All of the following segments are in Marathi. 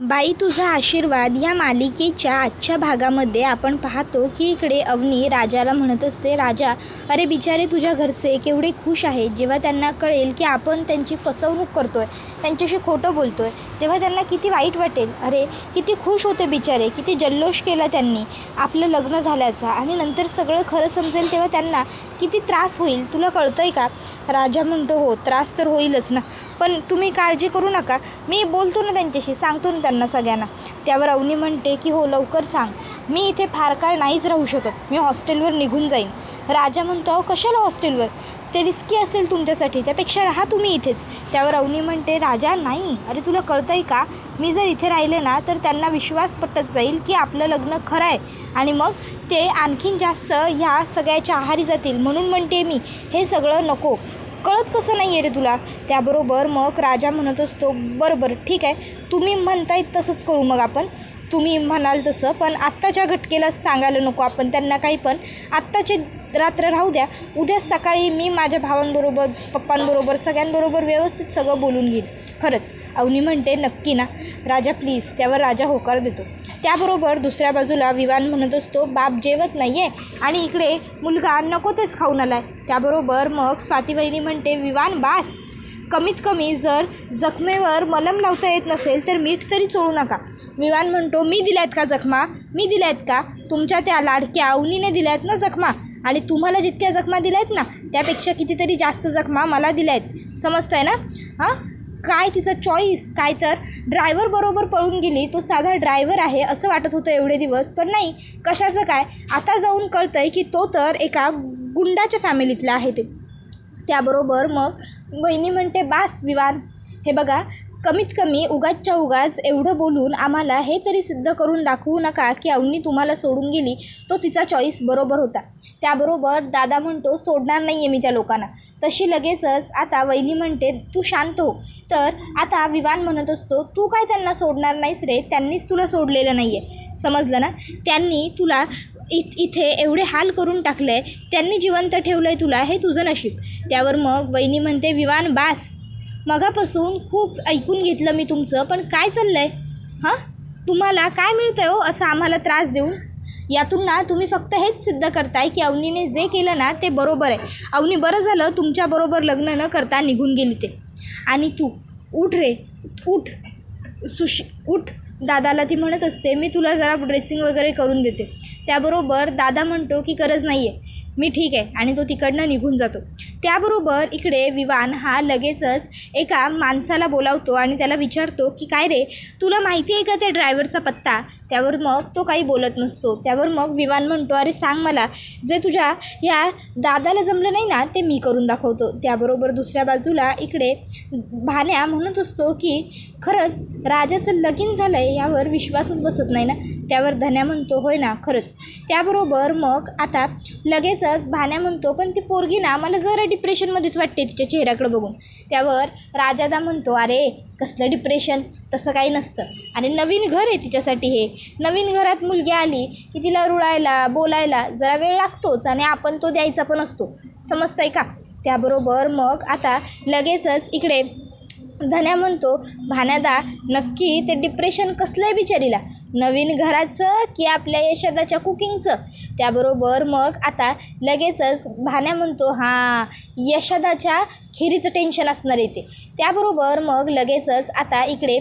बाई तुझा आशीर्वाद या मालिकेच्या आजच्या भागामध्ये आपण पाहतो की इकडे अवनी राजाला म्हणत असते, राजा अरे बिचारे तुझ्या घरचे केवढे खुश आहेत. जेव्हा त्यांना कळेल की आपण त्यांची फसवणूक करतोय, त्यांच्याशी खोटं बोलतोय, तेव्हा त्यांना किती वाईट वाटेल. अरे किती खुश होते बिचारे, किती जल्लोष केला त्यांनी आपलं लग्न झाल्याचा, आणि नंतर सगळं खरं समजेल तेव्हा त्यांना किती त्रास होईल. तुला कळतं आहे का. राजा म्हणतो, हो त्रास तर होईलच ना, पण तुम्ही काळजी करू नका, मी बोलतो ना त्यांच्याशी, सांगतो ना त्यांना सगळ्यांना. त्यावर अवनी म्हणते की हो लवकर सांग, मी इथे फार काळ नाहीच राहू शकत, मी हॉस्टेलवर निघून जाईन. राजा म्हणतो, अहो कशाला हॉस्टेलवर, ते रिस्की असेल तुमच्यासाठी, त्यापेक्षा राहा तुम्ही इथेच. त्यावर अवनी म्हणते, राजा नाही, अरे तुला कळतं आहे का, मी जर इथे राहिले ना तर त्यांना विश्वास पटत जाईल की आपलं लग्न खरं आहे, आणि मग ते आणखीन जास्त ह्या सगळ्याच्या आहारी जातील. म्हणून म्हणते मी, हे सगळं नको. कळत कसं नाही आहे रे तुला. त्याबरोबर मग राजा म्हणत असतो, बरोबर ठीक आहे, तुम्ही म्हणतायत तसंच करू, मग आपण तुम्ही म्हणाल तसं, पण आत्ताच्या घटकेला सांगायला नको आपण त्यांना काही, पण आत्ताचे रात्र राहू द्या, उद्या सकाळी मी माझ्या भावांबरोबर, पप्पांबरोबर, सगळ्यांबरोबर व्यवस्थित सगळं बोलून घेईन. खरंच. अवनी म्हणते, नक्की ना राजा प्लीज. त्यावर राजा होकार देतो. त्याबरोबर दुसऱ्या बाजूला विवान म्हणत असतो, बाप जेवत नाही आहे आणि इकडे मुलगा नको तेच खाऊन आला आहे. त्याबरोबर मग स्वातीवहिनी म्हणते, विवान बास, कमीत कमी जर जखमेवर मलम लावता येत नसेल तर मीठ तरी चोळू नका. विवान म्हणतो, मी दिल्यात का जखमा, मी दिल्यात का, तुमच्या त्या लाडक्या अवनीने दिल्यात ना जखमा, आणि तुम्हाला जितक्या जखमा दिल्या आहेत ना त्यापेक्षा कितीतरी जास्त जखमा मला दिल्या आहेत, समजतं आहे ना. हां, काय तिचं चॉईस, काय तर ड्रायव्हर बरोबर पळून गेली, तो साधा ड्रायव्हर आहे असं वाटत होतं एवढे दिवस, पण नाही, कशाचं काय, आता जाऊन कळतं आहे की तो तर एका गुंडाच्या फॅमिलीतला आहे ते. त्याबरोबर मग वहिनी म्हणते, बास विवान, हे बघा, कमीत कमी उगाचच्या उगाच एवढं बोलून आम्हाला हे तरी सिद्ध करून दाखवू नका की अवनी तुम्हाला सोडून गेली, तो तिचा चॉईस बरोबर होता. त्याबरोबर दादा म्हणतो, सोडणार नाही आहे मी त्या लोकांना. तशी लगेचच आता वहिनी म्हणते, तू शांत हो. तर आता विवान म्हणत असतो, तू काय त्यांना सोडणार नाहीस रे, त्यांनीच तुला सोडलेलं नाही आहे, समजलं ना. त्यांनी तुला इथे एवढे हाल करून टाकले, त्यांनी जिवंत ठेवलं आहे तुला, हे तुझं नशीब. त्यावर मग वहिनी म्हणते, विवान बास, मगापासून खूप ऐकून घेतलं मी तुमचं, पण काय चाललं आहे. हां, तुम्हाला काय मिळतं आहे हो असं आम्हाला त्रास देऊन. यातून ना तुम्ही फक्त हेच सिद्ध करताय की अवनीने जे केलं ना ते बरोबर आहे. अवनी बरं झालं तुमच्याबरोबर लग्न न करता निघून गेली ते. आणि तू उठ रे, उठ उठ. दादाला ती म्हणत असते, मी तुला जरा ड्रेसिंग वगैरे करून देते. त्याबरोबर दादा म्हणतो की गरज नाही आहे, मी ठीक आहे, आणि तो तिकडनं निघून जातो. त्याबरोबर इकडे विवान हा लगेचच एका माणसाला बोलावतो आणि त्याला विचारतो की काय रे, तुला माहिती आहे का त्या ड्रायव्हरचा पत्ता. त्यावर मग तो काही बोलत नसतो. त्यावर मग विवान म्हणतो, अरे सांग मला, जे तुझ्या ह्या दादाला जमलं नाही ना ते मी करून दाखवतो. त्याबरोबर दुसऱ्या बाजूला इकडे भाण्या म्हणत असतो की खरंच राजाचं लगीन झालं आहे यावर विश्वासच बसत नाही ना. त्यावर धन्या म्हणतो, होय ना खरंच. त्याबरोबर मग आता लगेचच भाण्या म्हणतो, पण ती पोरगी ना मला जरा डिप्रेशनमध्येच वाटते तिच्या चेहऱ्याकडे बघून. त्यावर राजादा म्हणतो, अरे कसलं डिप्रेशन, तसं काही नसतं, आणि नवीन घर आहे तिच्यासाठी. हे नवीन घरात मुलगी आली की तिला रुळायला बोलायला जरा वेळ लागतोच, आणि आपण तो द्यायचा पण असतो, समजतंय का. त्याबरोबर मग आता लगेचच इकडे धन्या म्हणतो, भाण्यादा नक्की ते डिप्रेशन कसलं आहे बिचारीला, नवीन घराचं की आपल्या यशोदाच्या कुकिंगचं. त्याबरोबर मग आता लगेचच भाण्या म्हणतो, हां यशोदाच्या खिरीचं टेन्शन असणार आहे ते. त्याबरोबर मग लगेचच आता इकडे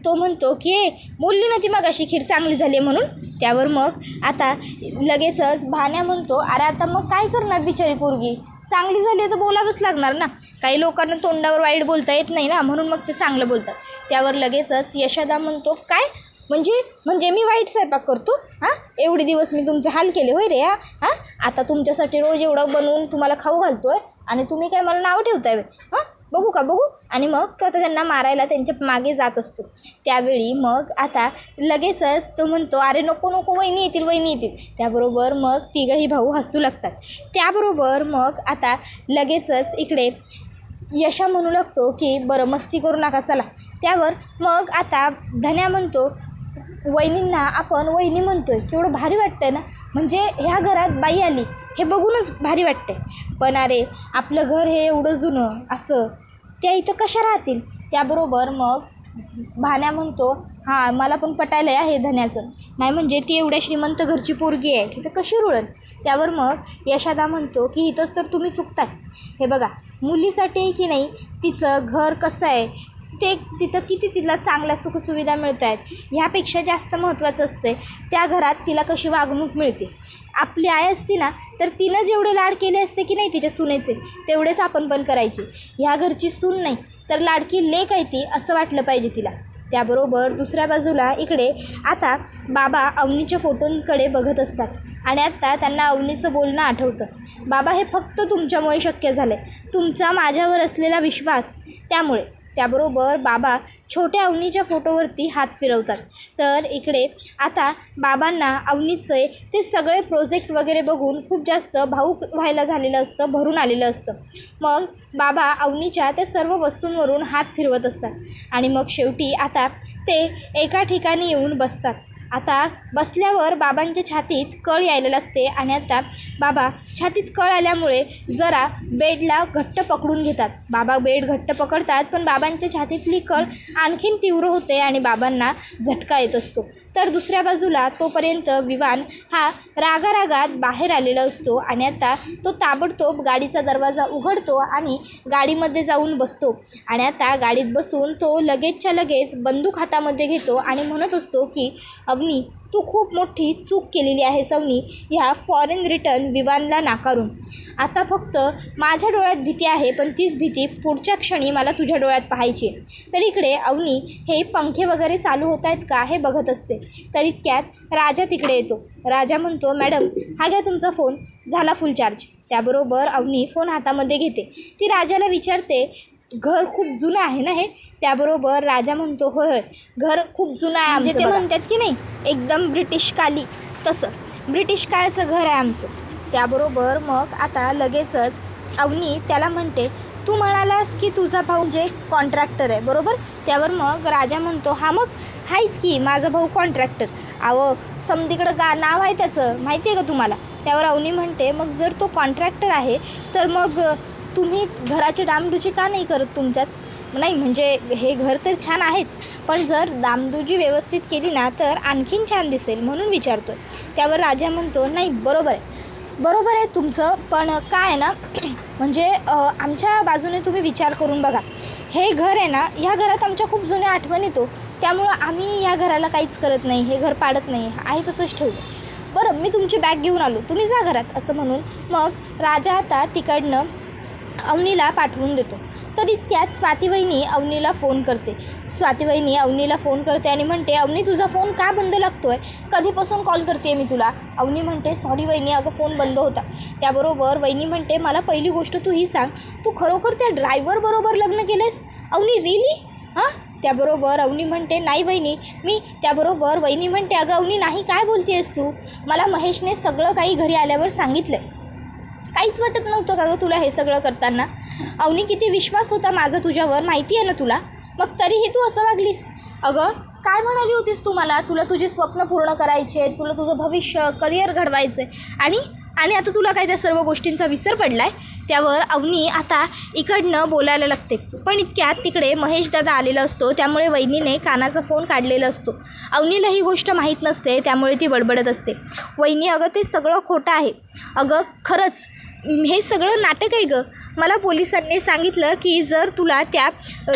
तो म्हणतो की बोलली ना ती मगाशी खीर चांगली झाली आहे म्हणून. त्यावर मग आता लगेचच भाण्या म्हणतो, अरे आता मग काय करणार बिचारी पोरगी, चांगली झाली आहे तर बोलावंच लागणार ना, काही लोकांना तोंडावर वाईट बोलता येत नाही ना, म्हणून मग ते चांगलं बोलतात. त्यावर लगेचच यशोदा म्हणतो, काय म्हणजे मी वाईट स्वयंपाक करतो. हां, एवढे दिवस मी तुमचे हाल केले होय रे. हां, आता तुमच्यासाठी रोज एवढं बनवून तुम्हाला खाऊ घालतो आहे, आणि तुम्ही काय मला नाव ठेवताय. हां, बघू का बघू. आणि मग तो आता त्यांना मारायला त्यांच्या मागे जात असतो. त्यावेळी मग आता लगेचच तो म्हणतो, अरे नको नको, वहिनी येतील वहिनी येतील. त्याबरोबर मग तिघंही भाऊ हसू लागतात. त्याबरोबर मग आता लगेचच इकडे यशा म्हणू लागतो की बरं मस्ती करू नका चला. त्यावर मग आता धन्या म्हणतो, वहिनींना आपण वहिनी म्हणतोय, केवढं भारी वाटतंय ना, म्हणजे ह्या घरात बाई आली हे बघूनच भारी वाटतंय. पण अरे आपलं घर हे एवढं जुनं असं, त्या इथं कशा राहतील. त्याबरोबर मग भाण्या म्हणतो हां मला पण पटायलं आहे हे धन्याचं, नाही म्हणजे ती एवढ्या श्रीमंत घरची पोरगी आहे तिथं कशी रुळल. त्यावर मग यशादा म्हणतो की इथंच तर तुम्ही चुकताय. हे बघा मुलीसाठी की नाही तिचं घर कसं आहे ते तिथं किती तिला चांगल्या सुखसुविधा मिळत आहेत ह्यापेक्षा जास्त महत्त्वाचं असते त्या घरात तिला कशी वागणूक मिळते. आपली आई असती ना तर तिनं जेवढे लाड केले असते की नाही तिच्या सुनेचे तेवढेच आपण पण करायचे. ह्या घरची सून नाही तर लाडकी लेक आहे ती असं वाटलं पाहिजे तिला. त्याबरोबर दुसऱ्या बाजूला इकडे आता बाबा अवनीच्या फोटोंकडे बघत असतात आणि आत्ता त्यांना अवनीचं बोलणं आठवतं. बाबा हे फक्त तुमच्यामुळे शक्य झालं आहे, तुमचा माझ्यावर असलेला विश्वास त्यामुळे. त्याबरोबर बाबा छोट्या अवनीच्या फोटोवरती हात फिरवतात. तर इकडे आता बाबांना अवनीचे ते सगळे प्रोजेक्ट वगैरे बघून खूप जास्त भावूक व्हायला झालेलं असतं, भरून आलेलं असतं. मग बाबा अवनीच्या त्या सर्व वस्तूंवरून हात फिरवत असतात आणि मग शेवटी आता ते एका ठिकाणी येऊन बसतात. आता बसल्यावर बाबांच्या छातीत कळ यायला लागते आणि आता बाबा छातीत कळ आल्यामुळे जरा बेडला घट्ट पकडून घेतात. बाबा बेड घट्ट पकडतात पण बाबांच्या छातीतली कळ आणखीन तीव्र होते आणि बाबांना झटका येत असतो. तर दुसऱ्या बाजूला तोपर्यंत विवान हा रागारागात बाहेर आलेला असतो आणि आता तो ताबडतोब गाडीचा दरवाजा उघडतो आणि गाडीमध्ये जाऊन बसतो आणि आता गाडीत बसून तो लगेचच्या लगेच बंदूक हातामध्ये घेतो आणि म्हणत असतो की अवनी तू खूप मोठी चूक केलेली आहेस अवनी ह्या फॉरेन रिटर्न विवानला नाकारून. आता फक्त माझ्या डोळ्यात भीती आहे पण तीच भीती पुढच्या क्षणी मला तुझ्या डोळ्यात पाहायची. तर इकडे अवनी हे पंखे वगैरे चालू होत आहेत का हे बघत असते. तर इतक्यात राजा तिकडे येतो. राजा म्हणतो मॅडम हा घ्या तुमचा फोन, झाला फुल चार्ज. त्याबरोबर अवनी फोन हातामध्ये घेते. ती राजाला विचारते घर खूप जुनं आहे ना हे. त्याबरोबर राजा म्हणतो होय होय घर खूप जुनं आहे आमचं. ते म्हणतात की नाही एकदम ब्रिटिश काली तसं ब्रिटिश काळचं घर आहे आमचं. त्याबरोबर मग आता लगेचच अवनी त्याला म्हणते तू म्हणालास की तुझा भाऊ जे कॉन्ट्रॅक्टर आहे बरोबर. त्यावर मग राजा म्हणतो हा मग हायच की माझा भाऊ कॉन्ट्रॅक्टर. अहो समधीकडं नाव आहे त्याचं माहिती आहे का तुम्हाला. त्यावर अवनी म्हणते मग जर तो कॉन्ट्रॅक्टर आहे तर मग तुम्ही घराची डामडुजी का नाही करत तुमच्याच. नाही म्हणजे हे घर तर छान आहेच पण जर डामडुजी व्यवस्थित केली ना तर आणखीन छान दिसेल म्हणून विचारतो. त्यावर राजा म्हणतो नाही बरोबर आहे तुमचं पण काय आहे ना म्हणजे आमच्या बाजूने तुम्ही विचार करून बघा. हे घर आहे ना ह्या घरात आमच्या खूप जुन्या आठवणी येतो त्यामुळं आम्ही ह्या घराला काहीच करत नाही, हे घर पाडत नाही, आहे तसंच ठेवलं. बरं मी तुमची बॅग घेऊन आलो तुम्ही जा घरात असं म्हणून मग राजा आता तिकडनं अवनीला पाठवून देतो. तर इतक्यात स्वातीवहिनी अवनीला फोन करते. स्वातीवहिनी अवनीला फोन करते आणि म्हणते अवनी तुझा फोन का बंद लागतो आहे, कधीपासून कॉल करते मी तुला. अवनी म्हणते सॉरी वहिनी अगं फोन बंद होता. त्याबरोबर वहिनी म्हणते मला पहिली गोष्ट तू ही सांग तू खरोखर त्या ड्रायव्हरबरोबर लग्न केलेस. अवनी रिली हां. त्याबरोबर अवनी म्हणते नाही वहिनी मी. त्याबरोबर वहिनी म्हणते अगं अवनी नाही काय बोलते आहेस तू, मला महेशने सगळं काही घरी आल्यावर सांगितलं. काहीच वाटत नव्हतं का गं तुला हे सगळं करताना. अवनी किती विश्वास होता माझा तुझ्यावर माहिती आहे ना तुला, मग तरीही तू असं वागलीस. अगं काय म्हणाली होतीस तू मला, तुला तुझे स्वप्न पूर्ण करायचे, तुला तुझं भविष्य करिअर घडवायचं आहे आणि आता तुला काय त्या सर्व गोष्टींचा विसर पडला आहे. त्यावर अवनी आता इकडनं बोलायला लागते. पण इतक्यात तिकडे महेश दादा आलेला असतो त्यामुळे वहिनीने कानाचा फोन काढलेला असतो. अवनीला ही गोष्ट माहीत नसते त्यामुळे ती बडबडत असते वहिनी अगं ते सगळं खोटं आहे. अगं खरंच हे सगळं नाटक आहे गं. मला पोलिसांनी सांगितलं की जर तुला त्या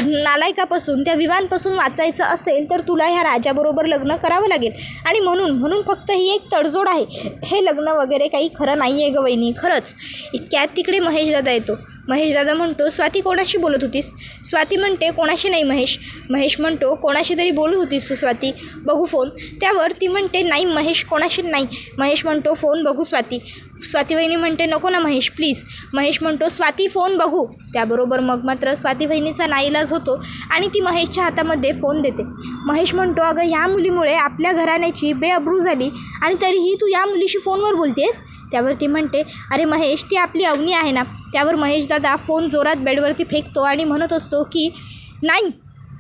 नालायकापासून त्या विवानपासून वाचायचं असेल तर तुला ह्या राजाबरोबर लग्न करावं लागेल आणि म्हणून फक्त ही एक तडजोड आहे. हे लग्न वगैरे काही खरं नाही आहे गं वहिनी खरंच. इतक्यात तिकडे महेशदादा येतो. महेशदादा म्हणतो स्वाती कोणाशी बोलत होतीस. स्वाती म्हणते कोणाशी नाही महेश. महेश म्हणतो कोणाशी तरी बोलत होतीस तू स्वाती, बघू फोन. त्यावर ती म्हणते नाही महेश कोणाशी नाही. महेश म्हणतो फोन बघू स्वाती. स्वाती वहिनी म्हणते नको ना महेश प्लीज. महेश म्हणतो स्वाती फोन बघू. त्याबरोबर मग मात्र स्वाती वहिनीचा नाईलाज होतो आणि ती महेशच्या हातामध्ये फोन देते. महेश म्हणतो अगं ह्या मुलीमुळे आपल्या घराण्याची बेअब्रू झाली आणि तरीही तू या मुलीशी फोनवर बोलतेस. त्यावर ती म्हणते अरे महेश ती आपली अवनी आहे ना. त्यावर महेशदादा फोन जोरात बेडवरती फेकतो आणि म्हणत असतो की नाही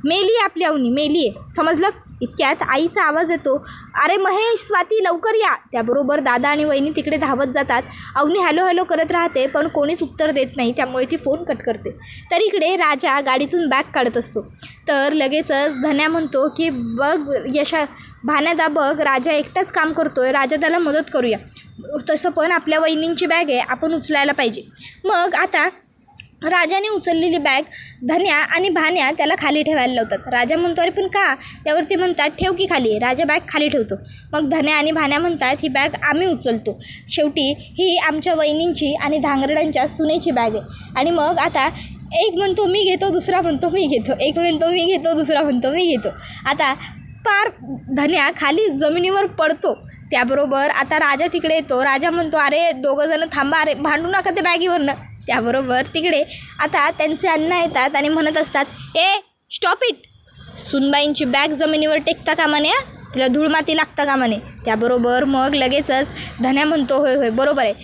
मेली आपली अवनी मेली आहे समजलं. इतक्यात आईचा आवाज येतो, अरे महेश, स्वाती, लवकर या. त्याबरोबर दादा आणि वहिनी तिकडे धावत जातात. अवनी हॅलो हॅलो करत राहते पण कोणीच उत्तर देत नाही, त्यामुळे ती फोन कट करते. तर इकडे राजा गाडीतून बॅग काढत असतो. तर लगेचच धन्या म्हणतो की बघ भाण्यादा बघ, राजा एकटाच काम करतोय, राजा त्याला मदत करूया. तसं पण आपल्या वहिनींची बॅग आहे, आपण उचलायला पाहिजे. मग आता राजाने उचललेली बॅग धन्या आणि भाण्या त्याला खाली ठेवायला लावतात. राजा म्हणतो, अरे पण का? त्यावर ते म्हणतात, ठेव की खाली. राजा बॅग खाली ठेवतो. मग धन्या आणि भाण्या म्हणतात, ही बॅग आम्ही उचलतो, शेवटी ही आमच्या वहिनींची आणि धांगरड्यांच्या सुनेची बॅग आहे. आणि मग आता एक म्हणतो मी घेतो, दुसरा म्हणतो मी घेतो, एक म्हणतो मी घेतो, दुसरा म्हणतो मी घेतो. आता पार धन्या खाली जमिनीवर पडतो. त्याबरोबर आता राजा तिकडे येतो. राजा म्हणतो, अरे दोघंजणं थांबा, अरे भांडू नका ते बॅगीवरनं. त्याबरोबर तिकडे आता त्यांचे अण्णा येतात आणि म्हणत असतात, ए स्टॉप इट, सुनबाईंची बॅग जमिनीवर टेकता कामा नये, तिला धूळमाती लागता कामा नये. त्याबरोबर मग लगेचच धन्या म्हणतो, होय होय बरोबर आहे,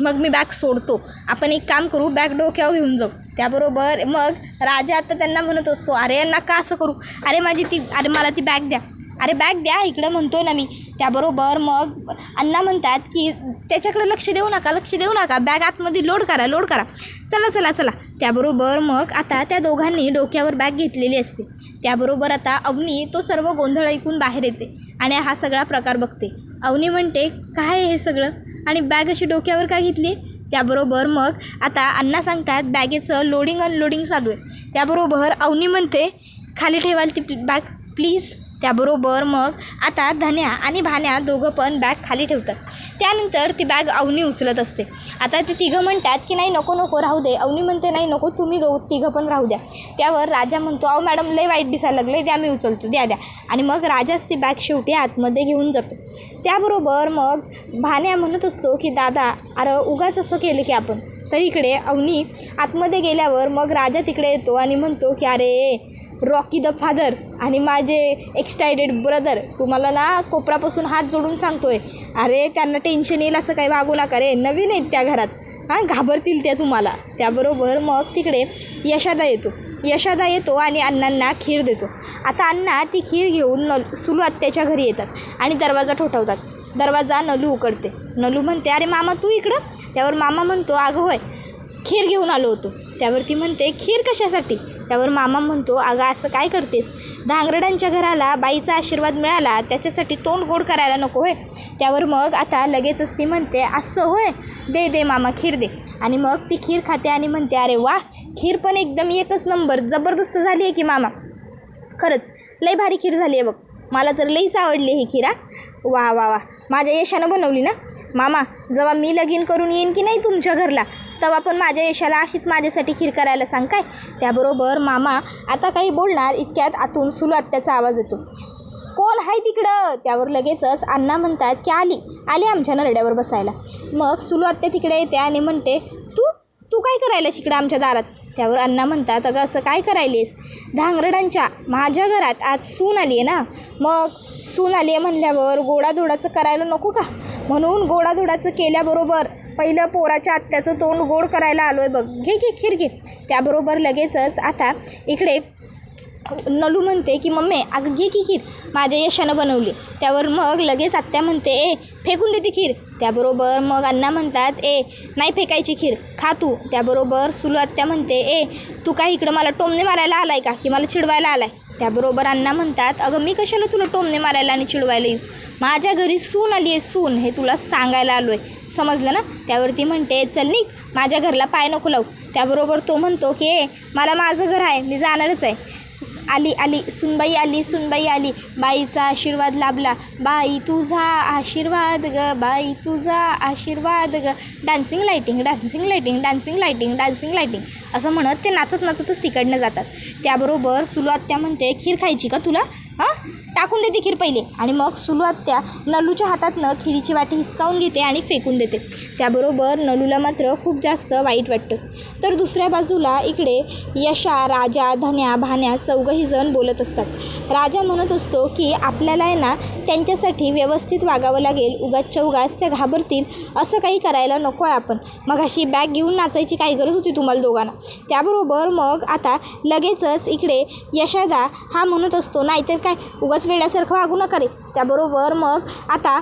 मग मी बॅग सोडतो, आपण एक काम करू, बॅग डोक्यावर घेऊन जाऊ. त्याबरोबर मग राजा आता त्यांना म्हणत असतो, अरे नका असं करू, अरे मला ती बॅग द्या, अरे बॅग द्या इकडं म्हणतोय ना मी. त्याबरोबर मग अण्णा म्हणतात की त्याच्याकडे लक्ष देऊ नका, बॅग आतमध्ये लोड करा, चला. त्याबरोबर मग आता त्या दोघांनी डोक्यावर बॅग घेतलेली असते. त्याबरोबर आता अवनी तो सर्व गोंधळ ऐकून बाहेर येते आणि हा सगळा प्रकार बघते. अवनी म्हणते, काय हे सगळं आणि बॅग अशी डोक्यावर का घेतली? त्याबरोबर मग आता अण्णा सांगतात, बॅगेचं लोडिंग अनलोडिंग चालू आहे. त्याबरोबर अवनी म्हणते, खाली ठेवाल ती बॅग प्लीज. त्याबरोबर मग आता धन्या आणि भाण्या दोघं पण बॅग खाली ठेवतात. त्यानंतर ती बॅग अवनी उचलत असते. आता ते तिघं म्हणतात की नाही नको राहू दे. अवनी म्हणते, नाही नको, तुम्ही तिघं पण राहू द्या. त्यावर राजा म्हणतो, अहो मॅडम लय वाईट दिसायला लागलं, द्या मी उचलतो, द्या. आणि मग राजाच ती बॅग शेवटी आतमध्ये घेऊन जातो. त्याबरोबर मग भाण्या म्हणत असतो की दादा, अरे उगाच असं केलं की आपण. तर इकडे अवनी आतमध्ये गेल्यावर मग राजा तिकडे येतो आणि म्हणतो की अरे रॉकी द फादर आणि माझे एक्सटायटेड ब्रदर, तुम्हाला ना कोपरापासून हात जोडून सांगतोय, अरे त्यांना टेन्शन येईल असं काही वागू नका रे, नवीन आहेत त्या घरात, घाबरतील त्या तुम्हाला. त्याबरोबर मग तिकडे यशादा येतो आणि अण्णांना खीर देतो. आता अण्णा ती खीर घेऊन सुलू आत्याच्या घरी येतात आणि दरवाजा ठोठावतात. दरवाजा नलू उघडते. नलू म्हणते, अरे मामा तू इकडं? त्यावर मामा म्हणतो, अगं होय, खीर घेऊन आलो होतो. त्यावरती म्हणते, खीर कशासाठी? त्यावर मामा म्हणतो, अगं असं काय करतेस, धांगरड्यांच्या घराला बाईचा आशीर्वाद मिळाला, त्याच्यासाठी तोंड गोड करायला नको होय. त्यावर मग आता लगेचच ती म्हणते, असं होय, दे मामा खीर दे. आणि मग ती खीर खाते आणि म्हणते, अरे वा, खीर पण एकदम एकच नंबर, जबरदस्त झाली आहे की मामा, खरंच लई भारी खीर झाली आहे बघ, मला तर लईच आवडली ही खीर. वा, माझ्या यशानं बनवली ना मामा, जेव्हा मी लगीन करून येईन की नाही तुमच्या घरला, तेव्हा पण माझ्या यशाला अशीच माझ्यासाठी खीर करायला सांग काय. त्याबरोबर मामा आता काही बोलणार इतक्यात आतून सुलू आत्याचा आवाज येतो, कोण आहे तिकडं? त्यावर लगेचच अण्णा म्हणतात की आली आमच्या नरड्यावर बसायला. मग सुलू आत्या तिकडे येते आणि म्हणते, तू काय करायला इकडं आमच्या दारात? त्यावर अण्णा म्हणतात, अगं असं काय करायलेस, धांगरडांच्या माझ्या घरात आज सून आली आहे ना, मग सून आली आहे म्हणल्यावर गोडाधोडाचं करायला नको का, म्हणून गोडाधोडाचं केल्याबरोबर पहिलं पोराच्या आत्याचं तोंड गोड करायला आलो आहे बघ, घे खीर घे. त्याबरोबर लगेचच आता इकडे नलू म्हणते की मम्मी अगं घे की खीर, माझ्या यशानं बनवली. त्यावर मग लगेच आत्या म्हणते, फेकून देते खीर. त्याबरोबर मग अण्णा म्हणतात, नाही फेकायची खीर, खा तू. त्याबरोबर सुलू आत्या म्हणते, तू काय इकडं मला टोमणे मारायला आलाय का की मला चिडवायला आलाय? त्याबरोबर अण्णा म्हणतात, अगं मी कशाला तुला टोमणे मारायला आणि चिडवायला येऊ, माझ्या घरी सून आली आहे, सून, हे तुला सांगायला आलो आहे, समजलं ना? त्यावरती म्हणते, चल निघ, माझ्या घरला पाय नको लावू. त्याबरोबर तो म्हणतो की मला माझं घर आहे, मी जाणारच आहे. आली सुनबाई आली, बाईचा आशीर्वाद लाभला, बाई तुझा आशीर्वाद ग, बाई तुझा आशीर्वाद ग, डान्सिंग लाईटिंग असं म्हणत ते नाचतच तिकडनं जातात. त्याबरोबर सुलू आत्या म्हणते, खीर खायची का तुला? टाकून देते खीर पहिले. आणि मग सुलू आत्या नलूच्या हातातनं खिरीची वाटी हिसकावून घेते आणि फेकून देते. त्याबरोबर नलूला मात्र खूप जास्त वाईट वाटतं. तर दुसऱ्या बाजूला इकडे यशा, राजा, धन्या, भाण्या चौघही जण बोलत असतात. राजा म्हणत असतो की आपल्याला आहे ना त्यांच्यासाठी व्यवस्थित वागावं लागेल, उगाच त्या घाबरतील असं काही करायला नको आहे आपण, मग अशी बॅग घेऊन नाचायची काय गरज होती तुम्हाला दोघांना. त्याबरोबर मग आता लगेचच इकडे यशादा हा म्हणत असतो, नाहीतर काय उगाच वेड्यासारखं वागू नका रे. त्याबरोबर मग आता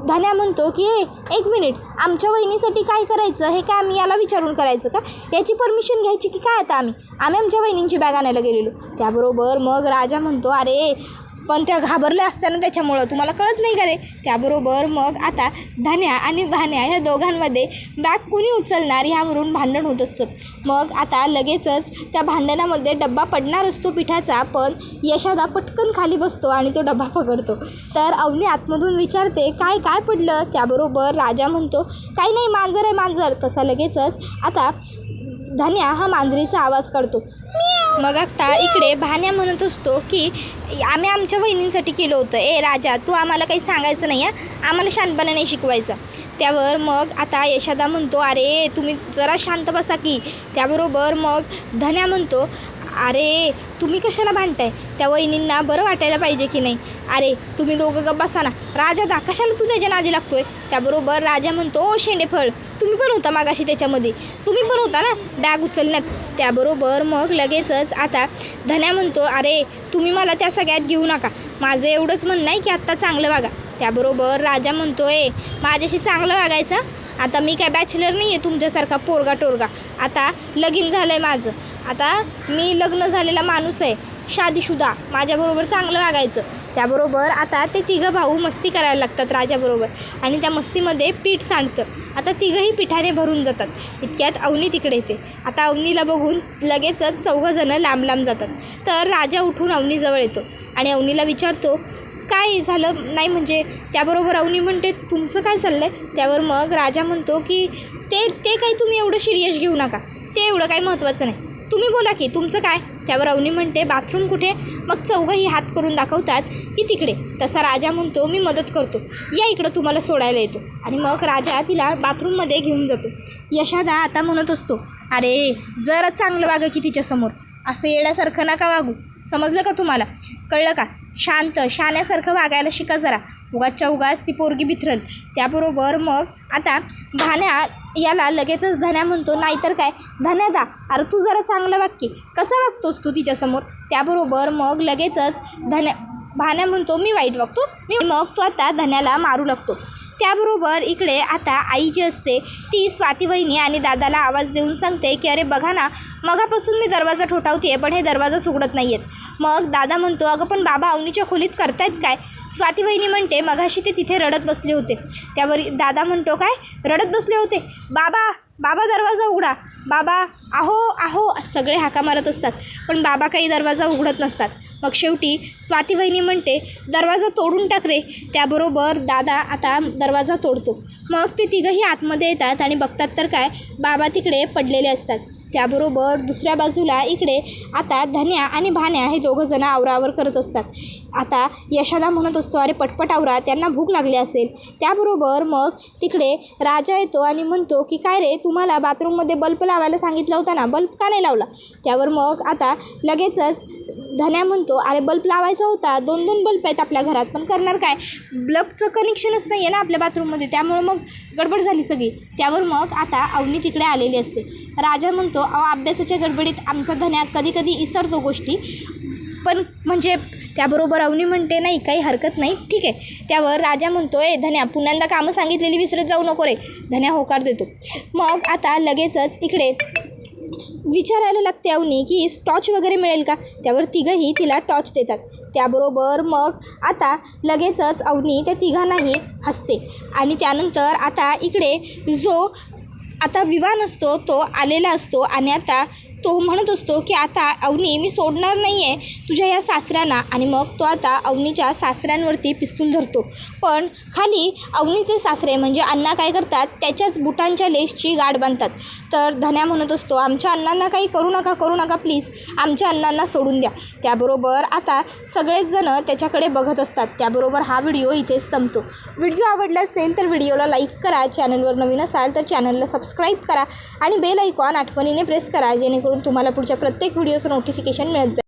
धन्या म्हणतो की एक मिनिट, आमच्या वहिनीसाठी काय करायचं हे काय आम्ही याला विचारून करायचं का? याची परमिशन घ्यायची की काय? आता आम्ही आमच्या वहिनींची बॅग आणायला गेलेलो. त्याबरोबर मग राजा म्हणतो अरे पण त्या घाबरल्या असत्यानं त्याच्यामुळं तुम्हाला कळत नाही का रे? त्याबरोबर मग आता धन्या आणि भान्या ह्या दोघांमध्ये बॅग कुणी उचलणार ह्यावरून भांडण होत असतं. मग आता लगेचच त्या भांडणामध्ये डब्बा पडणार असतो पिठाचा, पण यशोदा पटकन खाली बसतो आणि तो डब्बा पकडतो. तर अवनी आतमधून विचारते काय काय पडलं? त्याबरोबर राजा म्हणतो काही नाही, मांजर आहे मांजर. तसा लगेचच आता धन्या हा मांजरीचा आवाज काढतो. मग आता इकडे भान्या म्हणत असतो की आम्ही आमच्या वहिनींसाठी केलं होतं. राजा तू आम्हाला काही सांगायचं नाही आहे, आम्हाला शहाणपणा नाही शिकवायचा. त्यावर मग आता यशोदा म्हणतो अरे तुम्ही जरा शांत बसा की. त्याबरोबर मग धन्या म्हणतो अरे तुम्ही कशाला भांडताय? त्या वहिनींना बरं वाटायला पाहिजे की नाही. अरे तुम्ही दोघं गप्प बसा ना. राजा दा कशाला तू त्याच्या नादी लागतोय? त्याबरोबर राजा म्हणतो ओ शेंडेफळ, तुम्ही पण होता मागाशी त्याच्यामध्ये, तुम्ही पण होता ना बॅग उचलण्यात. त्याबरोबर मग लगेचच आता धन्या म्हणतो अरे तुम्ही मला त्या सगळ्यात घेऊ नका, माझं एवढंच म्हणणं आहे की आत्ता चांगलं वागा. त्याबरोबर राजा म्हणतो माझ्याशी चांगलं वागायचं? आता मी काय बॅचलर नाही आहे तुमच्यासारखा पोरगा टोरगा. आता लगीन झालं आहे माझं, आता मी लग्न झालेला माणूस आहे, शादीशुदा, माझ्याबरोबर चांगलं वागायचं. त्याबरोबर आता ते तिघं भाऊ मस्ती करायला लागतात राजाबरोबर आणि त्या मस्तीमध्ये पीठ सांडतं. आता तिघंही पिठाने भरून जातात. इतक्यात अवनी तिकडे येते. आता अवनीला बघून लगेचच चौघंजणं लांब लांब जातात. तर राजा उठून अवनीजवळ येतो आणि अवनीला विचारतो काय झालं नाही म्हणजे. त्याबरोबर अवनी म्हणते तुमचं काय चाललं आहे? त्यावर मग राजा म्हणतो की ते काही तुम्ही एवढं सिरियस घेऊ नका, ते एवढं काही महत्त्वाचं नाही, तुम्ही बोला की तुमचं काय. त्यावर अवनी म्हणते बाथरूम कुठे? मग चौघंही हात करून दाखवतात की तिकडे. तसा राजा म्हणतो मी मदत करतो, या इकडं तुम्हाला सोडायला येतो. आणि मग राजा तिला बाथरूममध्ये घेऊन जातो. यशोदा आता म्हणत असतो अरे जरा चांगलं वागं की तिच्यासमोर, असं येण्यासारखं नका वागू, समजलं का तुम्हाला? कळलं का? शांत शाण्यासारखं वागायला शिका जरा, उगाचच्या उगाच ती पोरगी बिथरल. त्याबरोबर मग आता भान्या याला लगेचच धन्या म्हणतो नाहीतर काय धन्या दा, अरे तू जरा चांगलं वाग की, कसा वागतोस तू तिच्यासमोर? त्याबरोबर मग लगेचच भान्या म्हणतो मी वाईट वागतो मी. मग तो आता धन्याला मारू लागतो. त्याबरोबर इकडे आता आई जी असते ती स्वाती वहिनी आणि दादाला आवाज देऊन सांगते की अरे बघा ना, मगापासून मी दरवाजा ठोठावते पण हे दरवाजाच उघडत नाही आहेत. मग दादा म्हणतो अगं पण बाबा अवनीच्या खोलीत करतायत काय? स्वाती वहिनी म्हणते मगाशी ते तिथे रडत बसले होते. त्यावर दादा म्हणतो काय रडत बसले होते? बाबा दरवाजा उघडा, बाबा आहो आहो सगळे हाका मारत असतात पण बाबा काही दरवाजा उघडत नसतात. मग शेवटी स्वाती वहिनी म्हणते दरवाजा तोडून टाक रे. त्याबरोबर दादा आता दरवाजा तोडतो. मग ते तिघंही आतमध्ये येतात आणि बघतात तर काय बाबा तिकडे पडलेले असतात. त्याबरोबर दुसऱ्या बाजूला इकडे आता धन्या आणि भान्या हे दोघंजणं आवरावर करत असतात. आता यशोदा म्हणत असतो अरे पटपट आवरा, त्यांना भूक लागली असेल. त्याबरोबर मग तिकडे राजा येतो आणि म्हणतो की काय रे तुम्हाला बाथरूममध्ये बल्ब लावायला सांगितला होता ना, बल्ब का नाही लावला? त्यावर मग आता लगेचच धन्या म्हणतो अरे बल्ब लावायचा होता, 2 बल्ब आहेत आपल्या घरात पण करणार काय, बल्बचं कनेक्शनच नाही आहे ना आपल्या बाथरूममध्ये, त्यामुळं मग गडबड झाली सगळी. त्यावर मग आता अवनी तिकडे आलेली असते. राजा म्हणतो अभ्यासाच्या गडबडीत आमचा धन्या कधी कधी विसरतो गोष्टी, पण म्हणजे त्याबरोबर अवनी म्हणते नाही काही हरकत नाही ठीक आहे. त्यावर राजा म्हणतो धन्या पुन्हा कामं सांगितलेली विसरत जाऊ नको रे. धन्या होकार देतो. मग आता लगेचच इकडे विचारायला लागते अवनी की टॉर्च वगैरे मिळेल का? त्यावर तिघंही तिला टॉर्च देतात. त्याबरोबर मग आता लगेचच अवनी त्या तिघांनाही हसते. आणि त्यानंतर आता इकडे जो आता विवान असतो तो आलेला असतो आणि आता तो म्हणत असतो की आता अवनी मी सोडणार नाही आहे तुझ्या ह्या सासऱ्यांना. आणि मग तो आता अवनीच्या सासऱ्यांवरती पिस्तूल धरतो. पण खाली अवनीचे सासरे म्हणजे अण्णा काय करतात त्याच्याच बुटांच्या लेसची गाठ बांधतात. तर धन्या म्हणत असतो आमच्या अण्णांना काही करू नका प्लीज, आमच्या अण्णांना सोडून द्या. त्याबरोबर आता सगळेच जण त्याच्याकडे बघत असतात. त्याबरोबर हा व्हिडिओ इथेच संपतो. व्हिडिओ आवडला असेल तर व्हिडिओला लाईक करा, चॅनलवर नवीन असाल तर चॅनलला सबस्क्राईब करा आणि बेल आयकॉन आठवणीने प्रेस करा जेणेकरून तुम्हाला पुढच्या प्रत्येक व्हिडिओचं नोटिफिकेशन मिळत जाईल.